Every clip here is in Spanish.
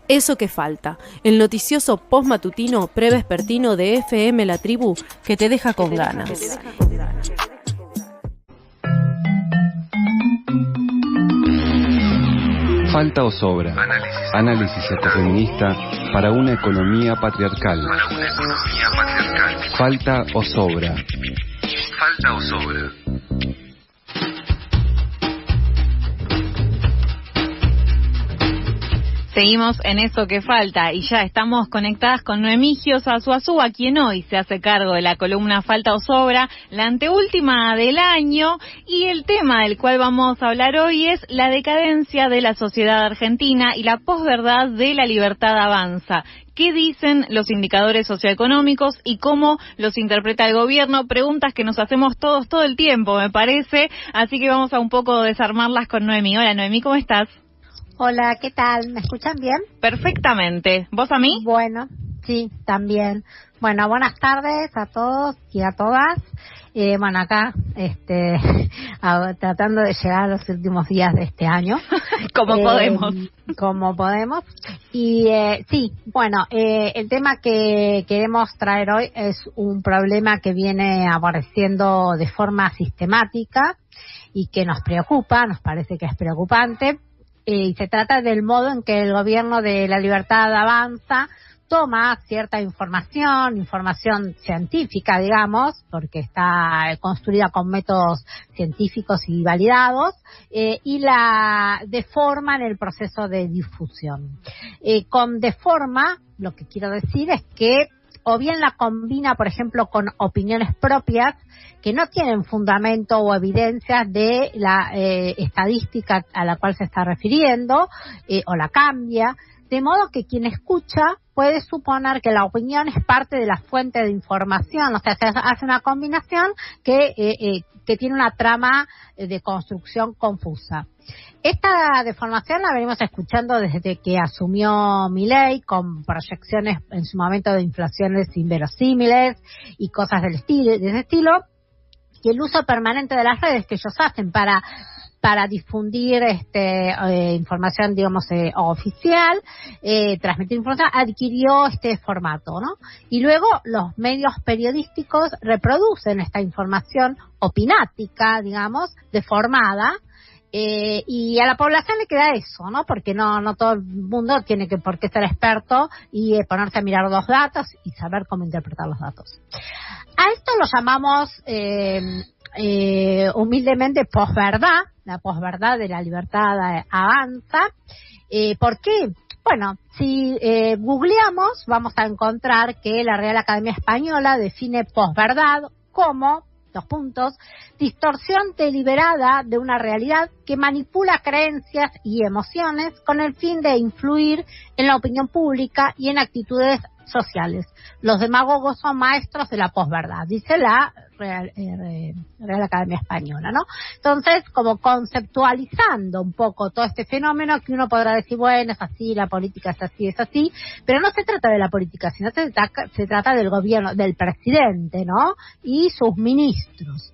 Eso que falta, el noticioso postmatutino prevespertino de FM La Tribu que te deja con ganas. Falta o sobra. Análisis ecofeminista para una economía patriarcal. Falta o sobra. Falta o sobra. Seguimos en eso que falta y ya estamos conectadas con Noemí Giosa Azuazúa, quien hoy se hace cargo de la columna Falta o Sobra, la anteúltima del año, y el tema del cual vamos a hablar hoy es la decadencia de la sociedad argentina y la posverdad de la libertad avanza. ¿Qué dicen los indicadores socioeconómicos y cómo los interpreta el gobierno? Preguntas que nos hacemos todos todo el tiempo, me parece, así que vamos a un poco desarmarlas con Noemí. Hola Noemí, ¿cómo estás? Hola, ¿qué tal? ¿Me escuchan bien? Perfectamente. ¿Vos a mí? Bueno, sí, también. Bueno, buenas tardes a todos y a todas. Bueno, acá tratando de llegar a los últimos días de este año. Como podemos. Como podemos. Y sí, bueno, el tema que queremos traer hoy es un problema que viene apareciendo de forma sistemática y que nos preocupa, nos parece que es preocupante. Y se trata del modo en que el gobierno de la libertad avanza toma cierta información científica, digamos, porque está construida con métodos científicos y validados, y la deforma en el proceso de difusión. Con deforma, lo que quiero decir es que o bien la combina, por ejemplo, con opiniones propias que no tienen fundamento o evidencias de la estadística a la cual se está refiriendo, o la cambia, de modo que quien escucha puede suponer que la opinión es parte de la fuente de información, o sea, se hace una combinación que tiene una trama de construcción confusa. Esta deformación la venimos escuchando desde que asumió Milei, con proyecciones en su momento de inflaciones inverosímiles y cosas de ese estilo, y el uso permanente de las redes que ellos hacen para difundir información, digamos, oficial, transmitir información, adquirió este formato, ¿no? Y luego los medios periodísticos reproducen esta información opinática, digamos, deformada, y a la población le queda eso, ¿no? Porque no todo el mundo tiene por qué ser experto y ponerse a mirar los datos y saber cómo interpretar los datos. A esto lo llamamos humildemente posverdad, la posverdad de la libertad avanza. ¿Por qué? Bueno, si googleamos vamos a encontrar que la Real Academia Española define posverdad como distorsión deliberada de una realidad que manipula creencias y emociones con el fin de influir en la opinión pública y en actitudes sociales. Los demagogos son maestros de la posverdad, dice la Real Academia Española, ¿no? Entonces, como conceptualizando un poco todo este fenómeno, que uno podrá decir, bueno, es así, la política es así, pero no se trata de la política, sino se trata del gobierno, del presidente, ¿no? Y sus ministros.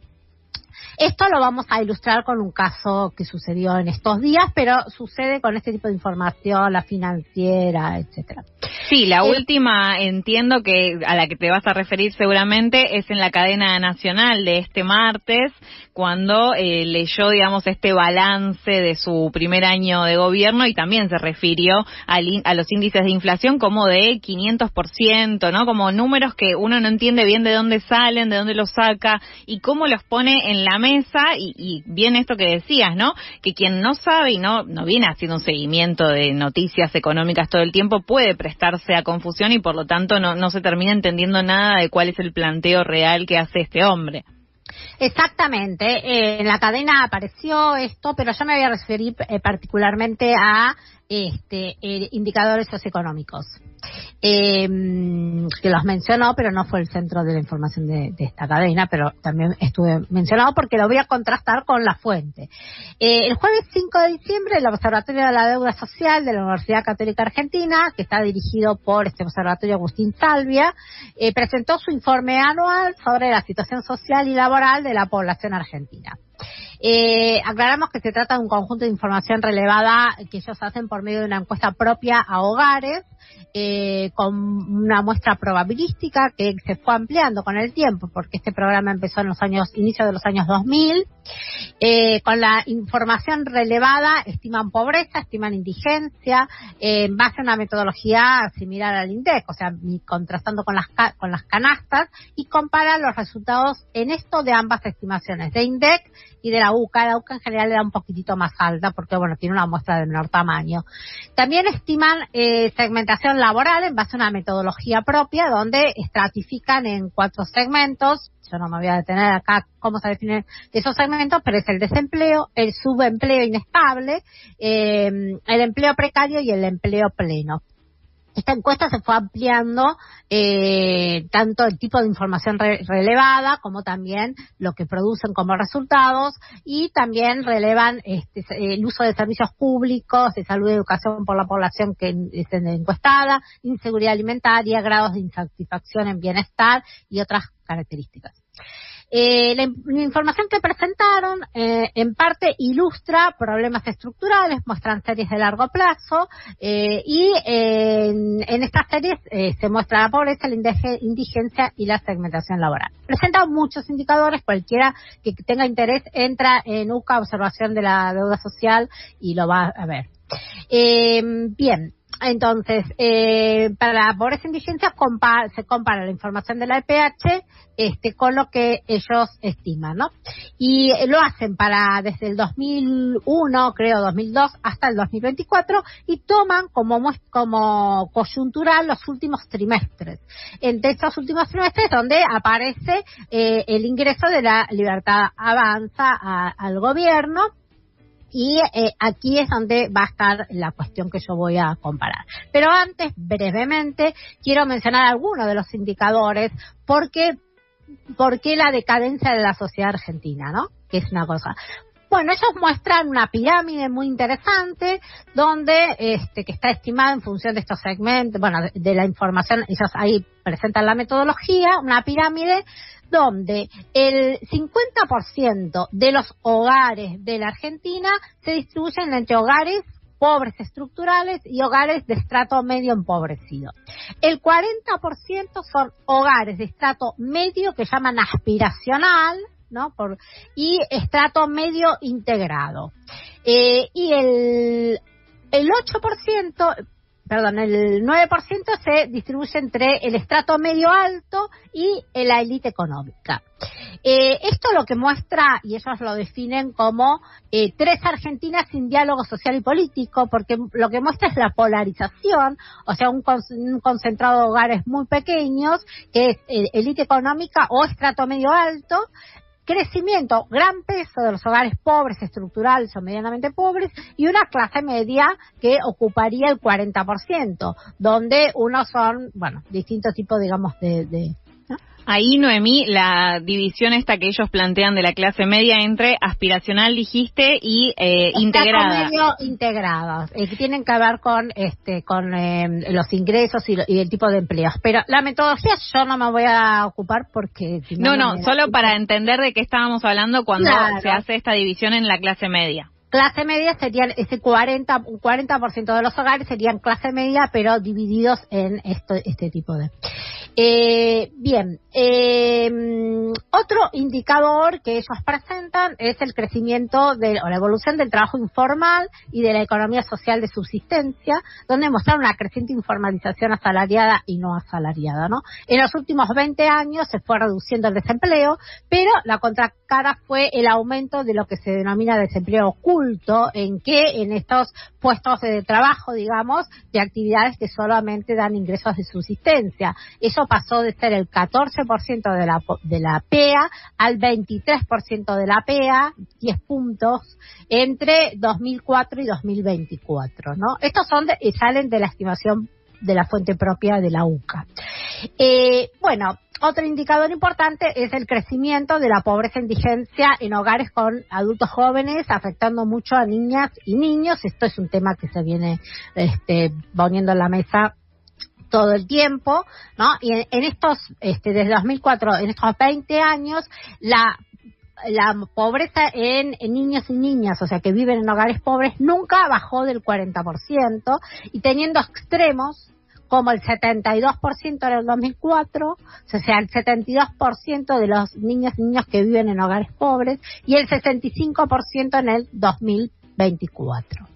Esto lo vamos a ilustrar con un caso que sucedió en estos días, pero sucede con este tipo de información, la financiera, etcétera. Sí, la última, entiendo que a la que te vas a referir seguramente es en la cadena nacional de este martes, cuando leyó, digamos, este balance de su primer año de gobierno y también se refirió a los índices de inflación como de 500%, ¿no? Como números que uno no entiende bien de dónde salen, de dónde los saca y cómo los pone en la mesa y bien esto que decías, ¿no? Que quien no sabe y no viene haciendo un seguimiento de noticias económicas todo el tiempo puede prestarse a confusión y por lo tanto no se termina entendiendo nada de cuál es el planteo real que hace este hombre. Exactamente, en la cadena apareció esto, pero yo me voy a referir particularmente a indicadores socioeconómicos, que los mencionó, pero no fue el centro de la información de esta cadena, pero también estuve mencionado porque lo voy a contrastar con la fuente. El jueves 5 de diciembre, el Observatorio de la Deuda Social de la Universidad Católica Argentina, que está dirigido por este observatorio Agustín Salvia, presentó su informe anual sobre la situación social y laboral de la población argentina. Aclaramos que se trata de un conjunto de información relevada que ellos hacen por medio de una encuesta propia a hogares, con una muestra probabilística que se fue ampliando con el tiempo, porque este programa empezó en inicio de los años 2000. Con la información relevada estiman pobreza, estiman indigencia, en base a una metodología similar al INDEC, o sea, contrastando con las canastas, y comparan los resultados en esto de ambas estimaciones, de INDEC y de la UCA. La UCA en general era un poquitito más alta porque, bueno, tiene una muestra de menor tamaño. También estiman segmentación laboral en base a una metodología propia, donde estratifican en 4 segmentos. Yo no me voy a detener acá cómo se definen esos segmentos, pero es el desempleo, el subempleo inestable, el empleo precario y el empleo pleno. Esta encuesta se fue ampliando tanto el tipo de información relevada como también lo que producen como resultados, y también relevan el uso de servicios públicos, de salud y educación por la población que es encuestada, inseguridad alimentaria, grados de insatisfacción en bienestar y otras características. La información que presentaron en parte ilustra problemas estructurales, muestran series de largo plazo, y en estas series se muestra la pobreza, la indigencia y la segmentación laboral. Presentan muchos indicadores, cualquiera que tenga interés entra en UCA, observación de la deuda social, y lo va a ver. Bien. Entonces, para la pobreza e indigencia se compara la información de la EPH con lo que ellos estiman, ¿no? Y lo hacen desde el 2001, creo, 2002, hasta el 2024, y toman como coyuntural los últimos trimestres. Entre estos últimos trimestres, donde aparece el ingreso de la Libertad Avanza al gobierno. Y aquí es donde va a estar la cuestión que yo voy a comparar. Pero antes, brevemente, quiero mencionar algunos de los indicadores, porque la decadencia de la sociedad argentina, ¿no? Que es una cosa. Bueno, ellos muestran una pirámide muy interesante, donde que está estimada en función de estos segmentos, bueno, de la información. Ellos ahí presentan la metodología, una pirámide donde el 50% de los hogares de la Argentina se distribuyen entre hogares pobres estructurales y hogares de estrato medio empobrecido. El 40% son hogares de estrato medio, que llaman aspiracional, ¿no? Y estrato medio integrado. Y el 9% se distribuye entre el estrato medio alto y la élite económica. Esto lo que muestra, y ellos lo definen como 3 Argentinas sin diálogo social y político, porque lo que muestra es la polarización, o sea, un concentrado de hogares muy pequeños, que es élite económica o estrato medio alto, crecimiento, gran peso de los hogares pobres, estructurales o medianamente pobres, y una clase media que ocuparía el 40%, donde unos son, bueno, distintos tipos, digamos, ¿no? Ahí, Noemí, la división esta que ellos plantean de la clase media entre aspiracional, dijiste, y integrada. Medio integrados, que tienen que ver con los ingresos y el tipo de empleos. Pero la metodología yo no me voy a ocupar porque... Si no, solo para entender de qué estábamos hablando cuando se hace esta división en la clase media. Clase media serían un 40% de los hogares serían clase media, pero divididos en este tipo de... Bien, otro indicador que ellos presentan es el crecimiento o la evolución del trabajo informal y de la economía social de subsistencia, donde mostraron una creciente informalización asalariada y no asalariada, ¿no? En los últimos 20 años se fue reduciendo el desempleo, pero la contracara fue el aumento de lo que se denomina desempleo oculto, en estos puestos de trabajo, digamos, de actividades que solamente dan ingresos de subsistencia. Eso pasó de ser el 14% de la PEA al 23% de la PEA, 10 puntos, entre 2004 y 2024, ¿no? Estos salen de la estimación de la fuente propia de la UCA. Bueno, otro indicador importante es el crecimiento de la pobreza e indigencia en hogares con adultos jóvenes, afectando mucho a niñas y niños. Esto es un tema que se viene poniendo en la mesa todo el tiempo, ¿no? Y en estos, desde 2004, en estos 20 años, la la pobreza en niños y niñas, o sea, que viven en hogares pobres, nunca bajó del 40%, y teniendo extremos como el 72% en el 2004, o sea, el 72% de los niños y niñas que viven en hogares pobres, y el 65% en el 2024.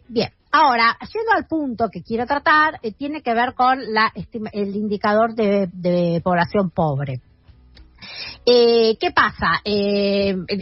Bien. Ahora, yendo al punto que quiero tratar, tiene que ver con el indicador de población pobre. ¿Qué pasa?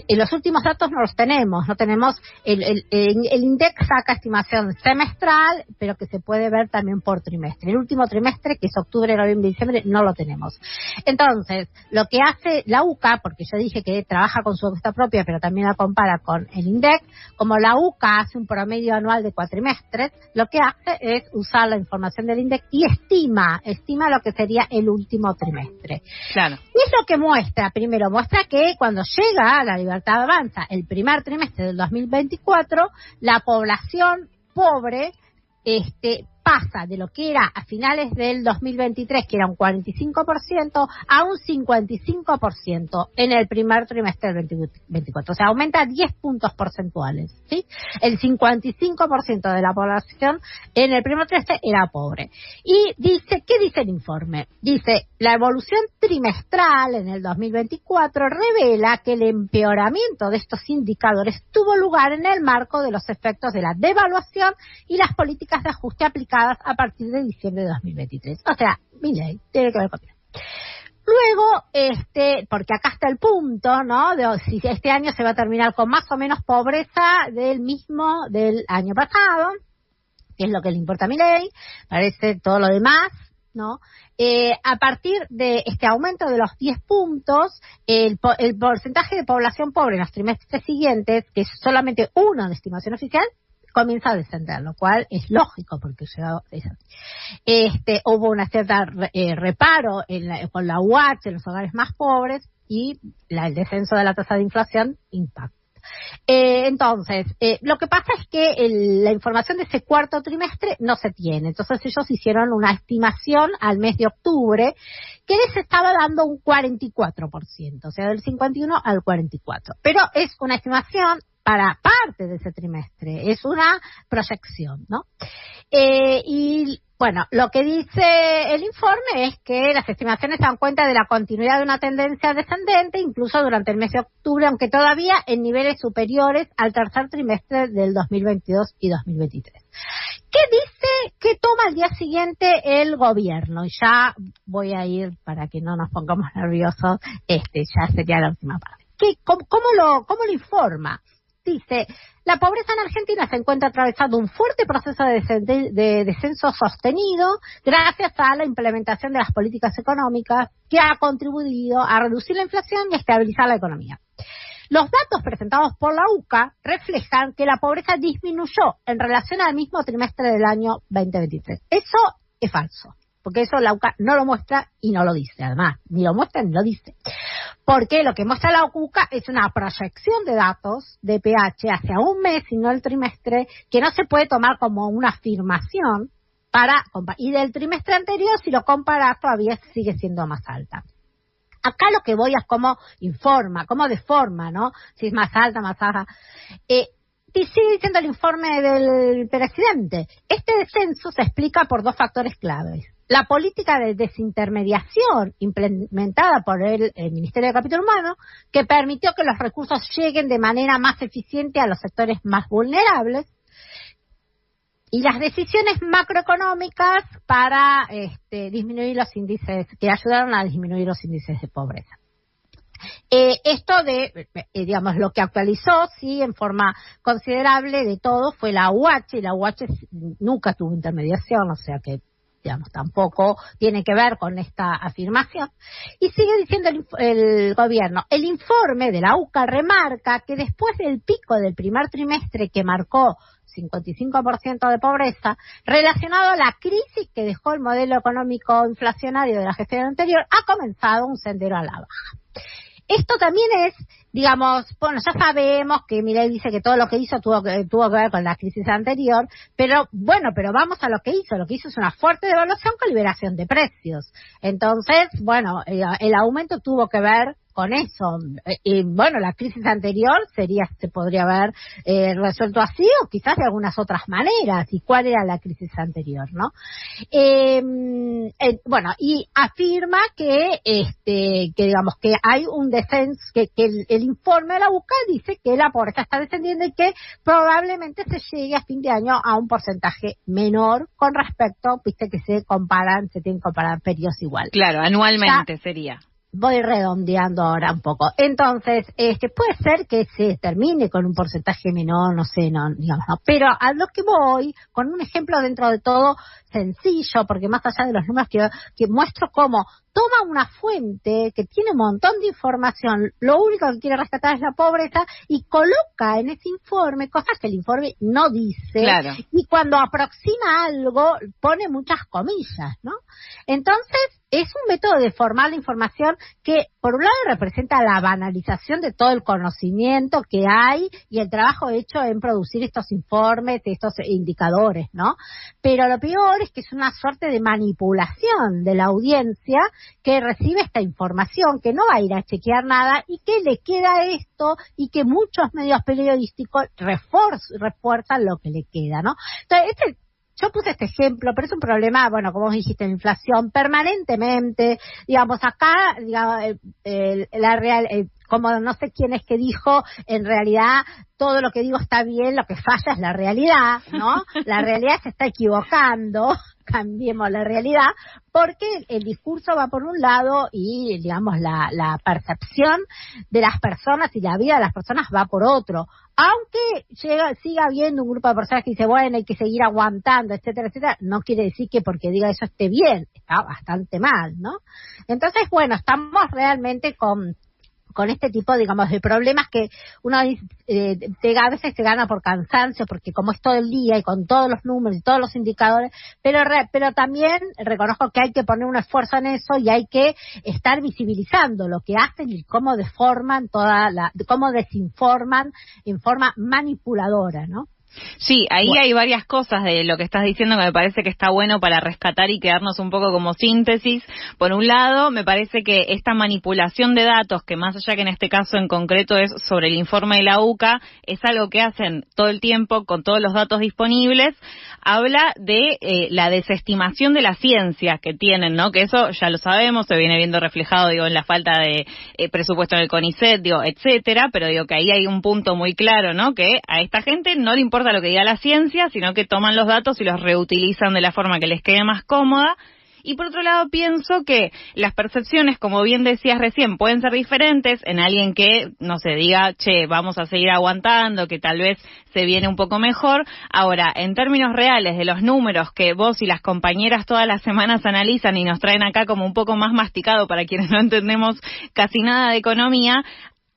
Los últimos datos no los tenemos, no tenemos, el INDEC saca estimación semestral, pero que se puede ver también por trimestre. El último trimestre, que es octubre, noviembre y diciembre, no lo tenemos. Entonces, lo que hace la UCA, porque yo dije que trabaja con su encuesta propia, pero también la compara con el INDEC, como la UCA hace un promedio anual de cuatrimestres, lo que hace es usar la información del INDEC y estima lo que sería el último trimestre. Claro. Y es lo que muestra, primero muestra que cuando llega La Libertad Avanza, el primer trimestre del 2024, la población pobre pasa de lo que era a finales del 2023, que era un 45%, a un 55% en el primer trimestre del 2024. O sea, aumenta 10 puntos porcentuales, ¿sí? El 55% de la población en el primer trimestre era pobre. Y dice, ¿qué dice el informe? Dice, la evolución trimestral en el 2024 revela que el empeoramiento de estos indicadores tuvo lugar en el marco de los efectos de la devaluación y las políticas de ajuste aplicadas a partir de diciembre de 2023. O sea, Milei tiene que ver con eso. Luego, porque acá está el punto, ¿no? De si este año se va a terminar con más o menos pobreza del año pasado, que es lo que le importa a Milei, parece todo lo demás, ¿no? A partir de este aumento de los 10 puntos, el porcentaje de población pobre en los trimestres siguientes, que es solamente uno de estimación oficial, comienza a descender, lo cual es lógico porque hubo una cierta reparo con la UH en los hogares más pobres y el descenso de la tasa de inflación impacta. Entonces, lo que pasa es que la información de ese cuarto trimestre no se tiene. Entonces ellos hicieron una estimación al mes de octubre que les estaba dando un 44%, o sea, del 51 al 44. Pero es una estimación para parte de ese trimestre, es una proyección, ¿no? Y bueno, lo que dice el informe es que las estimaciones dan cuenta de la continuidad de una tendencia descendente, incluso durante el mes de octubre, aunque todavía en niveles superiores al tercer trimestre del 2022 y 2023. ¿Qué dice que toma al día siguiente el gobierno? Y ya voy a ir, para que no nos pongamos nerviosos, ya sería la última parte. ¿Cómo lo informa? Dice, la pobreza en Argentina se encuentra atravesando un fuerte proceso de descenso sostenido gracias a la implementación de las políticas económicas que ha contribuido a reducir la inflación y a estabilizar la economía. Los datos presentados por la UCA reflejan que la pobreza disminuyó en relación al mismo trimestre del año 2023. Eso es falso, porque eso la UCA no lo muestra y no lo dice, además, ni lo muestra ni lo dice. Porque lo que muestra la UCA es una proyección de datos de pH hacia un mes y no el trimestre, que no se puede tomar como una afirmación y del trimestre anterior, si lo comparas, todavía sigue siendo más alta. Acá lo que voy es cómo informa, cómo deforma, ¿no? Si es más alta, más baja. Y sigue diciendo el informe del presidente. Este descenso se explica por dos factores claves. La política de desintermediación implementada por el Ministerio de Capital Humano, que permitió que los recursos lleguen de manera más eficiente a los sectores más vulnerables, y las decisiones macroeconómicas para disminuir los índices, que ayudaron a disminuir los índices de pobreza. Esto digamos, lo que actualizó, sí, en forma considerable de todo fue la UH, y la UH nunca tuvo intermediación, o sea que, digamos, tampoco tiene que ver con esta afirmación. Y sigue diciendo el gobierno, el informe de la UCA remarca que después del pico del primer trimestre que marcó 55% de pobreza, relacionado a la crisis que dejó el modelo económico inflacionario de la gestión anterior, ha comenzado un sendero a la baja. Esto también es, digamos, bueno, ya sabemos que Milei dice que todo lo que hizo tuvo que ver con la crisis anterior, pero bueno, pero vamos a lo que hizo. Lo que hizo es una fuerte devaluación con liberación de precios. Entonces, bueno, el aumento tuvo que ver con eso. Bueno, la crisis anterior se podría haber resuelto así o quizás de algunas otras maneras. ¿Y cuál era la crisis anterior, no? Bueno, y afirma que digamos que hay un descenso, que el informe de la UCA dice que la pobreza está descendiendo y que probablemente se llegue a fin de año a un porcentaje menor con respecto, viste que se tienen que comparar periodos iguales. Claro, anualmente sería. Voy redondeando ahora un poco. Entonces, puede ser que se termine con un porcentaje menor, no sé, digamos, no. Pero a lo que voy, con un ejemplo dentro de todo sencillo, porque más allá de los números que muestro cómo toma una fuente que tiene un montón de información, lo único que quiere rescatar es la pobreza y coloca en ese informe cosas que el informe no dice. Claro. Y cuando aproxima algo pone muchas comillas, ¿no? Entonces, es un método de formar la información que, por un lado, representa la banalización de todo el conocimiento que hay y el trabajo hecho en producir estos informes, estos indicadores, ¿no? Pero lo peor es que es una suerte de manipulación de la audiencia que recibe esta información, que no va a ir a chequear nada y que le queda esto y que muchos medios periodísticos refuerzan lo que le queda, ¿no? Entonces, yo puse este ejemplo, pero es un problema, bueno, como dijiste, la inflación permanentemente, digamos, acá, digamos, como no sé quién es que dijo, en realidad todo lo que digo está bien, lo que falla es la realidad, ¿no? La realidad se está equivocando, cambiemos la realidad, porque el discurso va por un lado y, digamos, la percepción de las personas y la vida de las personas va por otro. Aunque siga habiendo un grupo de personas que dice, bueno, hay que seguir aguantando, etcétera, etcétera, no quiere decir que porque diga eso esté bien, está bastante mal, ¿no? Entonces, bueno, estamos realmente con este tipo, digamos, de problemas que uno a veces se gana por cansancio, porque como es todo el día y con todos los números y todos los indicadores, pero también reconozco que hay que poner un esfuerzo en eso y hay que estar visibilizando lo que hacen y cómo deforman cómo desinforman en forma manipuladora, ¿no? Sí, ahí hay varias cosas de lo que estás diciendo que me parece que está bueno para rescatar y quedarnos un poco como síntesis. Por un lado, me parece que esta manipulación de datos, que más allá que en este caso en concreto es sobre el informe de la UCA, es algo que hacen todo el tiempo con todos los datos disponibles. Habla de la desestimación de la ciencia que tienen, ¿no? Que eso ya lo sabemos, se viene viendo reflejado, digo, en la falta de presupuesto en el CONICET, digo, etcétera, pero digo que ahí hay un punto muy claro, ¿no? Que a esta gente no le importa lo que diga la ciencia, sino que toman los datos y los reutilizan de la forma que les quede más cómoda. Y por otro lado pienso que las percepciones, como bien decías recién, pueden ser diferentes en alguien que, no sé, diga, che, vamos a seguir aguantando, que tal vez se viene un poco mejor. Ahora, en términos reales de los números que vos y las compañeras todas las semanas analizan y nos traen acá como un poco más masticado para quienes no entendemos casi nada de economía,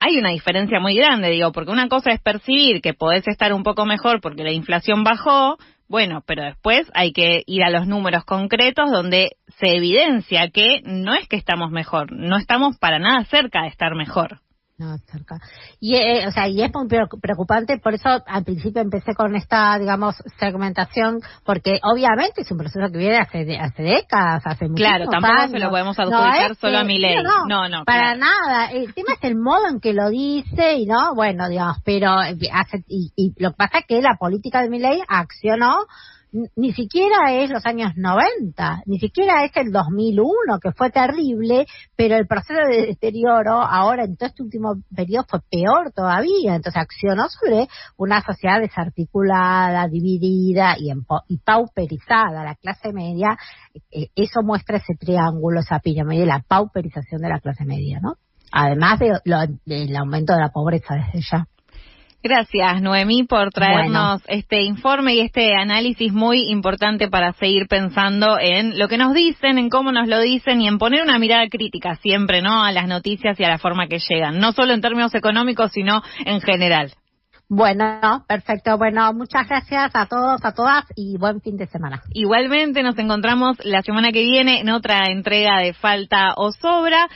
hay una diferencia muy grande, digo, porque una cosa es percibir que podés estar un poco mejor porque la inflación bajó, bueno, pero después hay que ir a los números concretos donde se evidencia que no es que estamos mejor, no estamos para nada cerca de estar mejor. No, cerca. Y es muy preocupante, por eso al principio empecé con esta, digamos, segmentación, porque obviamente es un proceso que viene hace décadas, hace muchos años. Claro, tampoco se lo podemos adjudicar solo a Milei. No, para claro. nada. El tema es el modo en que lo dice y no, bueno, digamos, pero y lo que pasa es que la política de Milei accionó. Ni siquiera es los años 90, ni siquiera es el 2001, que fue terrible, pero el proceso de deterioro ahora en todo este último periodo fue peor todavía. Entonces accionó sobre una sociedad desarticulada, dividida y pauperizada. La clase media, eso muestra ese triángulo, esa pirámide, la pauperización de la clase media, ¿no? Además del aumento de la pobreza desde ya. Gracias, Noemí, por traernos este informe y este análisis muy importante para seguir pensando en lo que nos dicen, en cómo nos lo dicen y en poner una mirada crítica siempre, ¿no?, a las noticias y a la forma que llegan, no solo en términos económicos, sino en general. Bueno, perfecto. Bueno, muchas gracias a todos, a todas y buen fin de semana. Igualmente nos encontramos la semana que viene en otra entrega de Falta o Sobra.